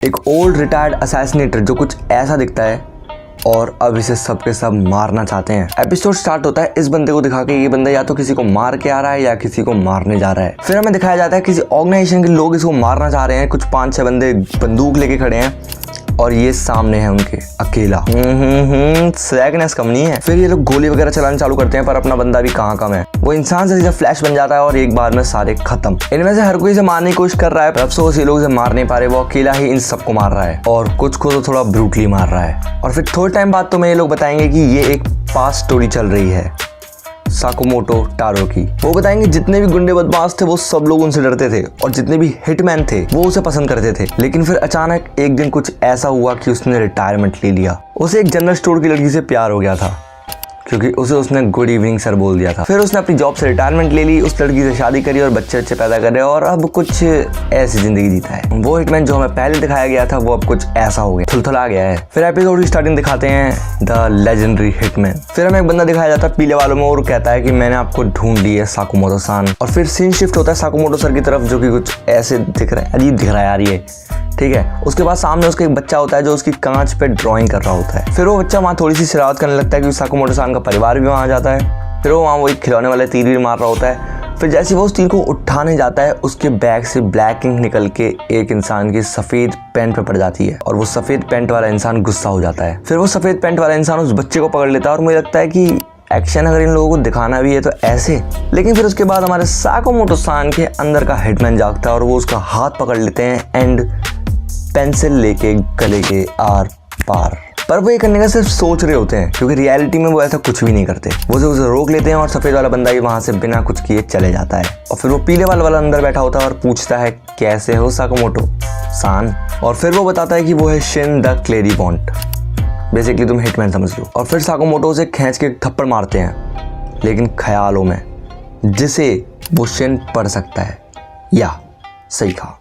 एक old retired असैसिनेटर जो कुछ ऐसा दिखता है और अब इसे सबके सब मारना चाहते हैं। एपिसोड स्टार्ट होता है इस बंदे को दिखा के, ये बंदा या तो किसी को मार के आ रहा है या किसी को मारने जा रहा है। फिर हमें दिखाया जाता है किसी ऑर्गेनाइजेशन के लोग इसको मारना चाह रहे हैं। कुछ 5-6 बंदे बंदूक लेके खड़े हैं और ये सामने है उनके अकेला। स्लैगनेस कम नहीं है। फिर ये लोग गोली वगैरह चलाना चालू करते हैं पर अपना बंदा भी कहाँ कम है। वो इंसान से सीधा फ्लैश बन जाता है और एक बार में सारे खत्म। इनमें से हर कोई इसे मारने की कोशिश कर रहा है पर अफसोस ये लोग इसे मार नहीं पा रहे। वो अकेला ही इन सबको मार रहा है और कुछ को तो थोड़ा ब्रूटली मार रहा है। और फिर थोड़े टाइम बाद तुम्हें ये लोग बताएंगे कि ये एक पास्ट स्टोरी चल रही है साकुमोटो टारो की। वो बताएंगे जितने भी गुंडे बदमाश थे वो सब लोग उनसे डरते थे और जितने भी हिटमैन थे वो उसे पसंद करते थे। लेकिन फिर अचानक एक दिन कुछ ऐसा हुआ कि उसने रिटायरमेंट ले लिया। उसे एक जनरल स्टोर की लड़की से प्यार हो गया था क्योंकि उसने गुड इवनिंग सर बोल दिया था। फिर उसने अपनी जॉब से रिटायरमेंट ले ली, उस लड़की से शादी करी और बच्चे पैदा करे और अब कुछ ऐसी जिंदगी जीता है। वो हिटमैन जो हमें पहले दिखाया गया था वो अब कुछ ऐसा हो गया, थुलथुला गया है। फिर एपिसोड की स्टार्टिंग दिखाते हैं द लेजेंडरी हिटमैन। फिर हमें एक बंदा दिखाया जाता है पीले वालों में और कहता है कि मैंने आपको ढूंढ ली है साकुमोटो सान। और फिर सीन शिफ्ट होता है साकुमोटो सर की तरफ जो कि कुछ ऐसे दिख रहा है, अजीब दिख रहा है यार ये, ठीक है। उसके बाद सामने उसका एक बच्चा होता है जो उसकी कांच पे ड्राइंग कर रहा होता है। फिर वो बच्चा वहाँ थोड़ी सी शरारत करने लगता है क्योंकि साकुमोटो सान का परिवार भी वहाँ आ जाता है। फिर वो वहाँ वो एक खिलौने वाले तीर भी मार रहा होता है। फिर जैसे वो उस तीर को उठाने जाता है उसके बैग से ब्लैक इंक निकल के एक इंसान की सफ़ेद पैंट पे पड़ जाती है और वो सफ़ेद पैंट वाला इंसान गुस्सा हो जाता है। फिर वो सफ़ेद पैंट वाला इंसान उस बच्चे को पकड़ लेता है और मुझे लगता है कि एक्शन अगर इन लोगों को दिखाना भी है तो ऐसे। लेकिन फिर उसके बाद हमारे साकुमोटो सान के अंदर का हिटमैन जागता है और वो उसका हाथ पकड़ लेते हैं एंड पेंसिल लेके गले के आर पार। पर वो ये करने का सिर्फ सोच रहे होते हैं क्योंकि रियलिटी में वो ऐसा कुछ भी नहीं करते। वो उसे रोक लेते हैं और सफ़ेद वाला बंदा ही वहाँ से बिना कुछ किए चले जाता है। और फिर वो पीले वाला अंदर बैठा होता है और पूछता है कैसे हो साकुमोटो सान। और फिर वो बताता है कि वो है शिन द क्लेरीबॉन्ट, बेसिकली तुम हिटमैन समझ लो। और फिर साकुमोटो उसे खींच के थप्पड़ मारते हैं लेकिन ख्यालों में, जिसे वो शिन पढ़ सकता है। या सही कहा,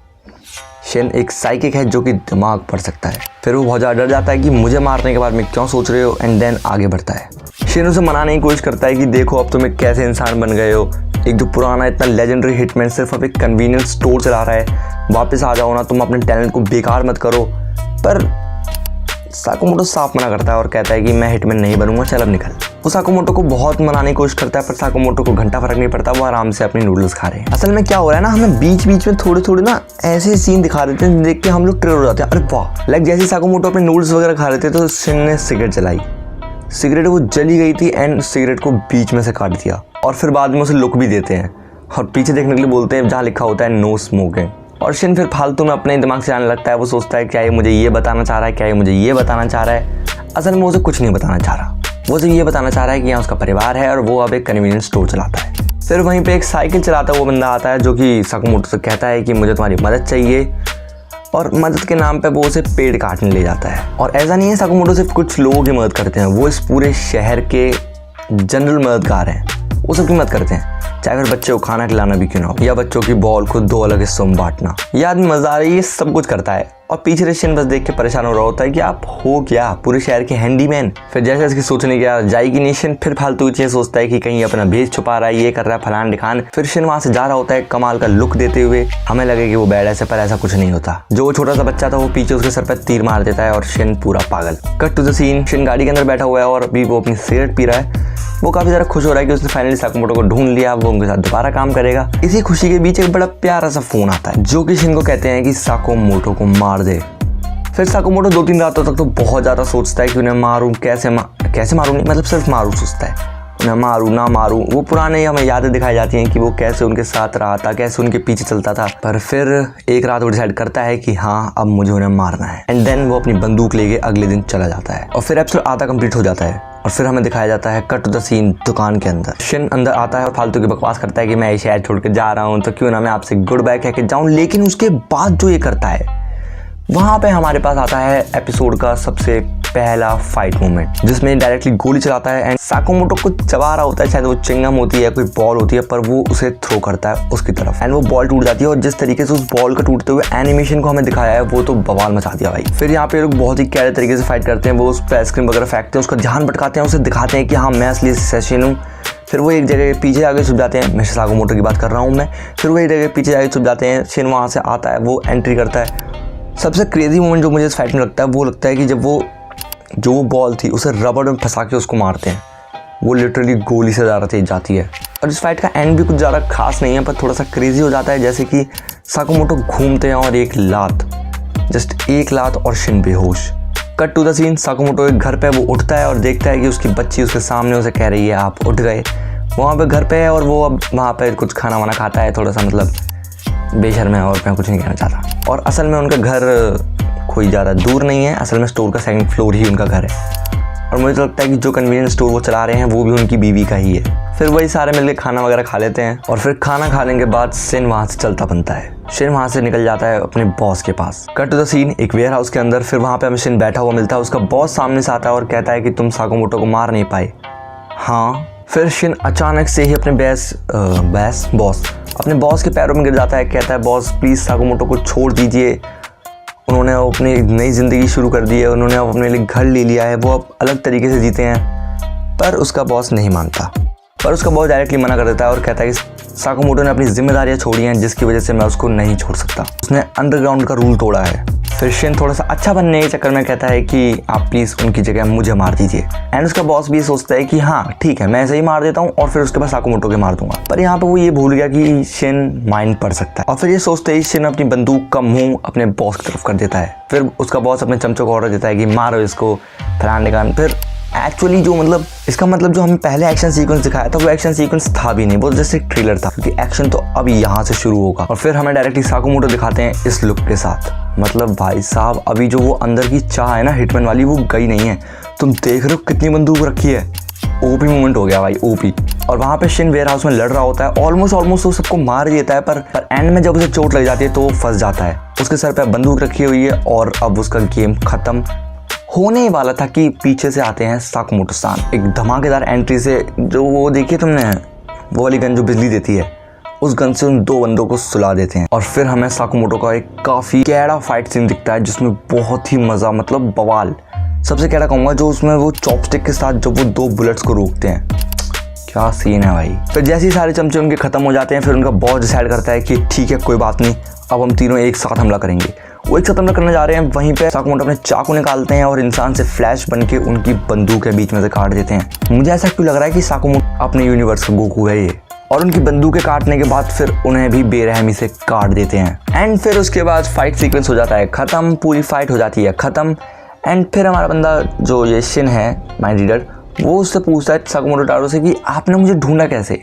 शिन एक साइकिक है जो कि दिमाग पढ़ सकता है। फिर वो बहुत ज़्यादा डर जाता है कि मुझे मारने के बाद में क्यों सोच रहे हो एंड देन आगे बढ़ता है। शिन उसे मनाने की कोशिश करता है कि देखो अब तुम एक कैसे इंसान बन गए हो। एक जो पुराना इतना लेजेंडरी हिटमैन सिर्फ अब एक कन्वीनियंस स्टोर चला रहा है, वापस आ जाओ ना, तुम अपने टैलेंट को बेकार मत करो। पर साकुमोटो साफ मना करता है और कहता है कि मैं हिटमैन नहीं बनूंगा, चल अब निकल। वो साकुमोटो को बहुत मनाने की कोशिश करता है पर साकुमोटो को घंटा फर्क नहीं पड़ता, वो आराम से अपनी नूडल्स खा रहे हैं। असल में क्या हो रहा है ना, हमें बीच बीच में थोड़े थोड़े ना ऐसे सीन दिखा देते हैं देख के हम लोग ट्रिगर हो जाते हैं। अरे वाह, लाइक जैसे साकुमोटो अपने नूडल्स वगैरह खा रहे थे तो शिन ने सिगरेट जलाई, सिगरेट वो जली गई थी एंड सिगरेट को बीच में से काट दिया। और फिर बाद में उसे लुक भी देते हैं और पीछे देखने के लिए बोलते हैं जहाँ लिखा होता है नो स्मोकिंग। और शिन फिर फालतू में अपने दिमाग से आने लगता है। वो सोचता है क्या ये मुझे ये बताना चाह रहा है, क्या ये मुझे ये बताना चाह रहा है। असल में उसे कुछ नहीं बताना चाह रहा, वो उसे ये बताना चाह रहा है कि यहाँ उसका परिवार है और वो अब एक कन्वीनियंस स्टोर चलाता है। फिर वहीं पे एक साइकिल चलाता वो बंदा आता है जो कि साकुमोटो से कहता है कि मुझे तुम्हारी मदद चाहिए और मदद के नाम पे वो उसे पेड़ काटने ले जाता है। और ऐसा नहीं है साकुमोटो सिर्फ कुछ लोगों की मदद करते हैं, वो इस पूरे शहर के जनरल मददगार हैं, वो सबकी मदद करते हैं, चाहे फिर बच्चे को खाना खिलाना भी क्यों ना हो या बच्चों की बॉल को 2 अलग हिस्सों में बांटना। ये आदमी मजेदार है, ये सब कुछ करता है। और पीछे से शिन बस देख के परेशान हो रहा होता है कि आप हो क्या, पूरे शहर के हैंडीमैन। फिर जैसे इसकी सोचने की जाएगी नहीं, शिन फिर फालतू चीज़ सोचता है कि कहीं अपना भेज छुपा रहा है, ये कर रहा है फलान ढिकान। फिर शिन वहाँ से जा रहा होता है कमाल का लुक देते हुए, हमें लगे कि वो बैड है पर ऐसा कुछ नहीं होता। जो वो छोटा सा बच्चा था वो पीछे उसके सर पर तीर मार देता है और शिन पूरा पागल। Cut to the scene, Shin गाड़ी के अंदर बैठा हुआ है और अभी वो अपनी सिगरेट पी रहा है। वो काफ़ी ज़्यादा खुश हो रहा है कि उसने फाइनली साकुमोटो को ढूंढ लिया, वो उनके साथ दोबारा काम करेगा। इसी खुशी के बीच एक बड़ा प्यारा सा फोन आता है जो कि शिन को कहते हैं कि साकुमोटो को मार दे। फिर साकुमोटो 2-3 रातों तक तो बहुत ज़्यादा सोचता है कि उन्हें मारूं, कैसे मारूं नहीं, मतलब सिर्फ मारूं सोचता है, उन्हें मारूं ना मारूं। वो पुराने हमें यादें दिखाई जाती हैं कि वो कैसे उनके साथ रहा था, कैसे उनके पीछे चलता था। पर फिर एक रात वो डिसाइड करता है कि हाँ अब मुझे उन्हें मारना है एंड देन वो अपनी बंदूक लेके अगले दिन चला जाता है। और फिर एपिसोड आधा कंप्लीट हो जाता है और फिर हमें दिखाया जाता है कट टू द सीन दुकान के अंदर। शिन अंदर आता है और फालतू की बकवास करता है कि मैं ये शहर छोड़ के जा रहा हूँ तो क्यों ना मैं आपसे गुड बाय कह के जाऊँ। लेकिन उसके बाद जो ये करता है वहाँ पे हमारे पास आता है एपिसोड का सबसे पहला फाइट मोमेंट जिसमें डायरेक्टली गोली चलाता है एंड साकुमोटो को चबा रहा होता है, शायद वो चिंगम होती है, कोई बॉल होती है, पर वो उसे थ्रो करता है उसकी तरफ एंड वो बॉल टूट जाती है। और जिस तरीके से उस बॉल का टूटते हुए एनिमेशन को हमें दिखाया है वो तो बवाल मचा दिया भाई। फिर यहाँ पे लोग बहुत ही कैरे तरीके से फाइट करते हैं, वो उस पर आइसक्रीम वगैरह फेंकते हैं, उसका ध्यान भटकाते हैं, उसे दिखाते हैं कि हाँ मैं असली असैसिन हूँ। फिर वो एक जगह पीछे आगे छुप जाते हैं, मैं साकुमोटो की बात कर रहा हूँ मैं। फिर वो एक जगह पीछे आगे छुप जाते हैं, शिन वहाँ से आता है, वो एंट्री करता है, सबसे क्रेजी मोमेंट जो मुझे इस फाइट में लगता है वो लगता है कि जब वो बॉल थी उसे रबड़ में फंसा के उसको मारते हैं, वो लिटरली गोली से ज़्यादा तेज जाती है। और इस फाइट का एंड भी कुछ ज़्यादा खास नहीं है, पर थोड़ा सा क्रेजी हो जाता है, जैसे कि साकामोटो घूमते हैं और जस्ट एक लात और शिन बेहोश। Cut to the scene, Sakamoto एक घर पे वो उठता है और देखता है कि उसकी बच्ची उसके सामने उसे कह रही है आप उठ गए। वहाँ पे घर पे है और वो अब वहाँ पे कुछ खाना वाना खाता है, थोड़ा सा मतलब बेशर्म है और मैं कुछ नहीं कहना चाहता। और असल में उनका घर कोई ज़्यादा दूर नहीं है, असल में स्टोर का 2nd फ्लोर ही उनका घर है। और मुझे तो लगता है कि जो कन्वीनियंस स्टोर वो चला रहे हैं वो भी उनकी बीवी का ही है। फिर वही सारे मिलकर खाना वगैरह खा लेते हैं और फिर खाना खाने के बाद शिन वहाँ से चलता बनता है। शिन वहाँ से निकल जाता है अपने बॉस के पास। कट टू द सीन, एक वेयर हाउस के अंदर। फिर वहाँ पे हमें शिन बैठा हुआ मिलता है, उसका बॉस सामने से आता है और कहता है कि तुम साकामोटो को मार नहीं पाए। हाँ। फिर शिन अचानक से ही अपने बॉस अपने बॉस के पैरों में गिर जाता है, कहता है बॉस प्लीज़ साकामोटो को छोड़ दीजिए, उन्होंने अपनी नई ज़िंदगी शुरू कर दी है, उन्होंने अपने लिए घर ले लिया है, वो अब अलग तरीके से जीते हैं। पर उसका बॉस नहीं मानता, पर उसका बॉस डायरेक्टली मना कर देता है और कहता है कि साकामोटो ने अपनी जिम्मेदारियां छोड़ी हैं जिसकी वजह से मैं उसको नहीं छोड़ सकता, उसने अंडरग्राउंड का रूल तोड़ा है। फिर शिन थोड़ा सा अच्छा बनने के चक्कर में कहता है कि आप प्लीज़ उनकी जगह मुझे मार दीजिए। एंड उसका बॉस भी सोचता है कि हाँ ठीक है मैं ऐसे ही मार देता हूँ और फिर उसके बाद साकामोटो के मार दूंगा। पर यहाँ पे वो ये भूल गया कि शिन माइंड पढ़ सकता है और फिर ये सोचते ही शिन अपनी बंदूक का मुंह अपने बॉस की तरफ कर देता है। फिर उसका बॉस अपने चमचों को ऑर्डर देता है कि मारो इसको फलाने का। फिर एक्चुअली जो मतलब इसका मतलब जो हमें पहले एक्शन सीक्वेंस दिखाया था वो एक्शन सीक्वेंस था भी नहीं, वो जैसे एक ट्रेलर था, क्योंकि एक्शन तो अब यहाँ से शुरू होगा। और फिर हमें डायरेक्टली साकामोटो दिखाते हैं इस लुक के साथ। मतलब भाई साहब अभी जो वो अंदर की चाह है ना हिटमैन वाली वो गई नहीं है। तुम देख रहे हो कितनी बंदूक रखी है, ओपी मोमेंट हो गया भाई, ओपी। और वहाँ पे शिन वेयर हाउस में लड़ रहा होता है, ऑलमोस्ट वो सबको मार देता है, पर एंड में जब उसे चोट लग जाती है तो वो फंस जाता है। उसके सर पे बंदूक रखी हुई है और अब उसका गेम खत्म होने ही वाला था कि पीछे से आते हैं साकामोटो सान एक धमाकेदार एंट्री से। जो वो देखिए तुमने वो वाली गन जो बिजली देती है, उस गन से उन 2 बंदों को सुला देते हैं। और फिर हमें साकामोटो का एक काफ़ी कैड़ा फाइट सीन दिखता है जिसमें बहुत ही मज़ा, मतलब बवाल। सबसे कैड़ा कहूँगा जो उसमें वो चॉपस्टिक के साथ जब वो 2 बुलेट्स को रोकते हैं, क्या सीन है भाई। फिर जैसे ही सारे चमचे उनके ख़त्म हो जाते हैं फिर उनका बॉस डिसाइड करता है कि ठीक है कोई बात नहीं, अब हम तीनों एक साथ हमला करेंगे। वो एक साथ हमला करने जा रहे हैं, वहीं पे साकामोटो अपने चाकू निकालते हैं और इंसान से फ्लैश बन के उनकी बंदूक के बीच में से काट देते हैं। मुझे ऐसा क्यों लग रहा है कि साकामोटो अपने यूनिवर्स का गोकू है ये। और उनकी बंदूकें काटने के बाद फिर उन्हें भी बेरहमी से काट देते हैं। एंड फिर उसके बाद फाइट सीक्वेंस हो जाता है ख़त्म, पूरी फाइट हो जाती है ख़त्म। एंड फिर हमारा बंदा जो ये शिन है माइंड रीडर, वो उससे पूछता है साकामोटो टारो से कि आपने मुझे ढूंढा कैसे।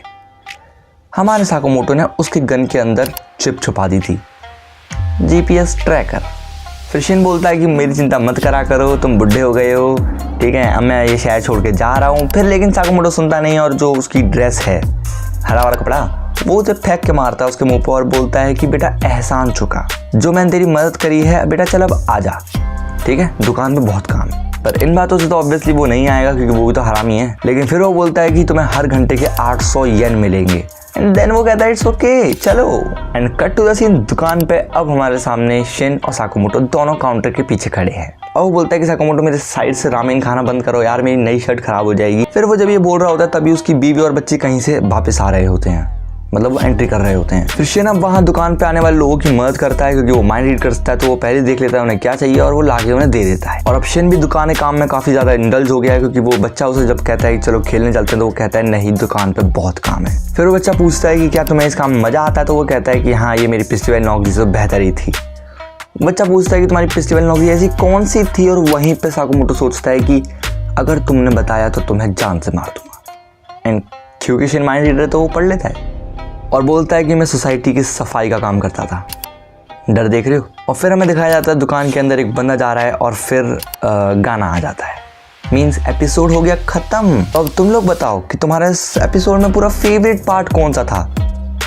हमारे साकामोटो ने उसके गन के अंदर चिप छुपा दी थी, GPS ट्रैकर। फिर शिन बोलता है कि मेरी चिंता मत करा करो, तुम बुढ़े हो गए हो, ठीक है अब मैं ये शहर छोड़ के जा रहा हूँ। फिर लेकिन साकामोटो सुनता नहीं और जो उसकी ड्रेस है हरा वाला कपड़ा वो उसे फेंक के मारता है उसके मुंह पर और बोलता है कि बेटा एहसान चुका, जो मैंने तेरी मदद करी है बेटा चल अब आ जा, ठीक है दुकान पे बहुत काम है। पर इन बातों से तो ऑब्वियसली वो नहीं आएगा क्योंकि वो भी तो हरामी है। लेकिन फिर वो बोलता है कि तुम्हें हर घंटे के 800 येन मिलेंगे। एंड देन वो कहता है इट्स ओके चलो। And cut to the scene, दुकान पे अब हमारे सामने शिन और साकामोटो दोनों काउंटर के पीछे खड़े हैं। और वो बोलता है कि साकामोटो मेरे साइड से रामेन खाना बंद करो यार, मेरी नई शर्ट खराब हो जाएगी। फिर वो जब ये बोल रहा होता है तभी उसकी बीवी और बच्चे कहीं से वापस आ रहे होते हैं, मतलब वो एंट्री कर रहे होते हैं। फिर शिन अब वहाँ दुकान पे आने वाले लोगों की मदद करता है क्योंकि वो माइंड रीड करता है, तो वो पहले देख लेता है उन्हें क्या चाहिए और वो लाके उन्हें दे देता है। और अब शिन भी दुकान के काम में काफ़ी ज़्यादा इंडल्ज हो गया है क्योंकि वो बच्चा उसे जब कहता है कि चलो खेलने चलते हैं तो वो कहता है नहीं दुकान पे बहुत काम है। फिर वो बच्चा पूछता है कि क्या तुम्हें इस काम में मज़ा आता है, तो वो कहता है कि हाँ ये मेरी पिछली वाली नौकरी से बेहतर ही थी। बच्चा पूछता है कि तुम्हारी पिछली वाली नौकरी ऐसी कौन सी थी, और वहीं पर साकामोटो सोचता है कि अगर तुमने बताया तो तुम्हें जान से मार दूंगा। एंड क्योंकि शिन माइंड रीडर तो वो पढ़ लेता है और बोलता है कि मैं सोसाइटी की सफाई का काम करता था। डर देख रहे हो। और फिर हमें दिखाया जाता है दुकान के अंदर एक बंदा जा रहा है और फिर गाना आ जाता है। मीन्स एपिसोड हो गया ख़त्म। अब तुम लोग बताओ कि तुम्हारे इस एपिसोड में पूरा फेवरेट पार्ट कौन सा था,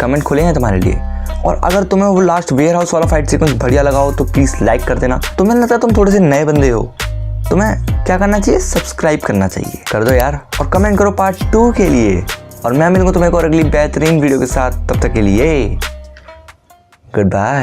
कमेंट खुले हैं तुम्हारे लिए। और अगर तुम्हें वो लास्ट वेयर हाउस वाला फाइट सीक्वेंस बढ़िया लगा हो तो प्लीज़ लाइक कर देना। तुम्हें लगता है तुम थोड़े से नए बंदे हो, तुम्हें क्या करना चाहिए, सब्सक्राइब करना चाहिए, कर दो यार। और कमेंट करो पार्ट 2 के लिए। और मैं मिलूंगा तुम्हें एक और अगली बेहतरीन वीडियो के साथ, तब तक के लिए गुड बाय।